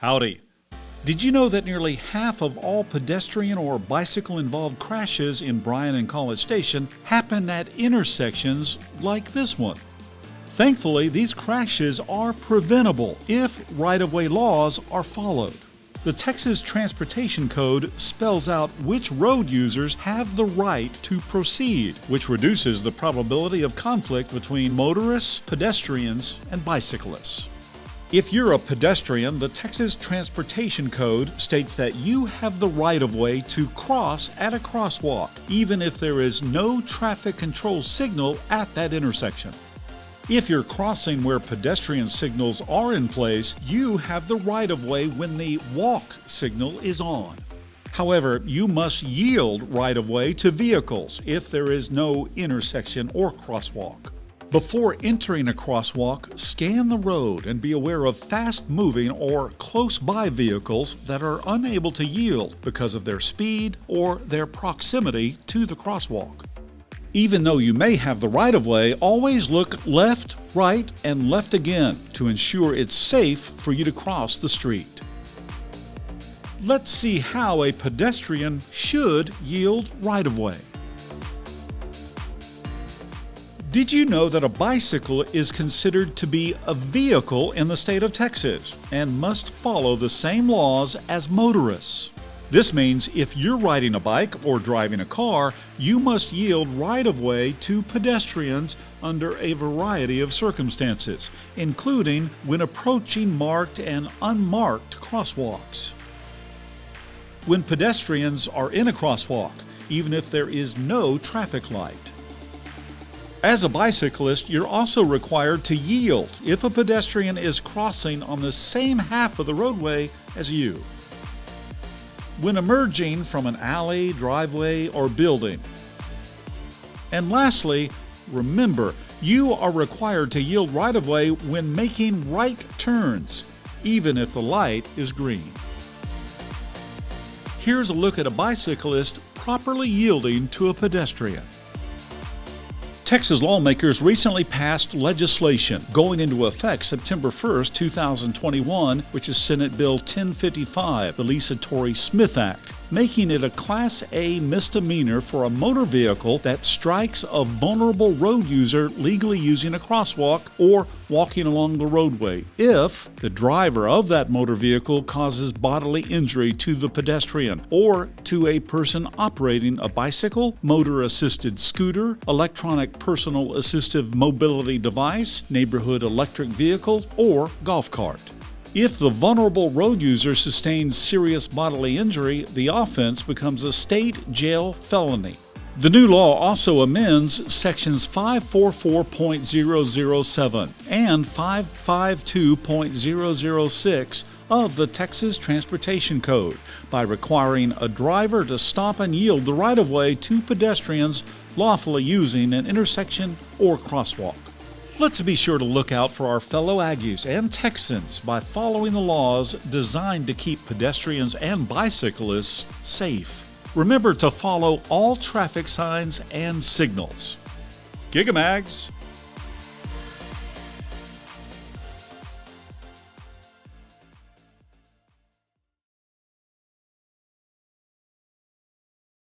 Howdy. Did you know that nearly half of all pedestrian or bicycle-involved crashes in Bryan and College Station happen at intersections like this one? Thankfully, these crashes are preventable if right-of-way laws are followed. The Texas Transportation Code spells out which road users have the right to proceed, which reduces the probability of conflict between motorists, pedestrians, and bicyclists. If you're a pedestrian, the Texas Transportation Code states that you have the right-of-way to cross at a crosswalk, even if there is no traffic control signal at that intersection. If you're crossing where pedestrian signals are in place, you have the right-of-way when the walk signal is on. However, you must yield right-of-way to vehicles if there is no intersection or crosswalk. Before entering a crosswalk, scan the road and be aware of fast-moving or close-by vehicles that are unable to yield because of their speed or their proximity to the crosswalk. Even though you may have the right-of-way, always look left, right, and left again to ensure it's safe for you to cross the street. Let's see how a pedestrian should yield right-of-way. Did you know that a bicycle is considered to be a vehicle in the state of Texas and must follow the same laws as motorists? This means if you're riding a bike or driving a car, you must yield right-of-way to pedestrians under a variety of circumstances, including when approaching marked and unmarked crosswalks. When pedestrians are in a crosswalk, even if there is no traffic light. As a bicyclist, you're also required to yield if a pedestrian is crossing on the same half of the roadway as you. When emerging from an alley, driveway, or building. And lastly, remember, you are required to yield right-of-way when making right turns, even if the light is green. Here's a look at a bicyclist properly yielding to a pedestrian. Texas lawmakers recently passed legislation going into effect September 1, 2021, which is Senate Bill 1055, the Lisa Torrey Smith Act, making it a Class A misdemeanor for a motor vehicle that strikes a vulnerable road user legally using a crosswalk or walking along the roadway if the driver of that motor vehicle causes bodily injury to the pedestrian or to a person operating a bicycle, motor-assisted scooter, electronic personal assistive mobility device, neighborhood electric vehicle, or golf cart. If the vulnerable road user sustains serious bodily injury, the offense becomes a state jail felony. The new law also amends sections 544.007 and 552.006 of the Texas Transportation Code by requiring a driver to stop and yield the right-of-way to pedestrians lawfully using an intersection or crosswalk. Let's be sure to look out for our fellow Aggies and Texans by following the laws designed to keep pedestrians and bicyclists safe. Remember to follow all traffic signs and signals. Gigamags!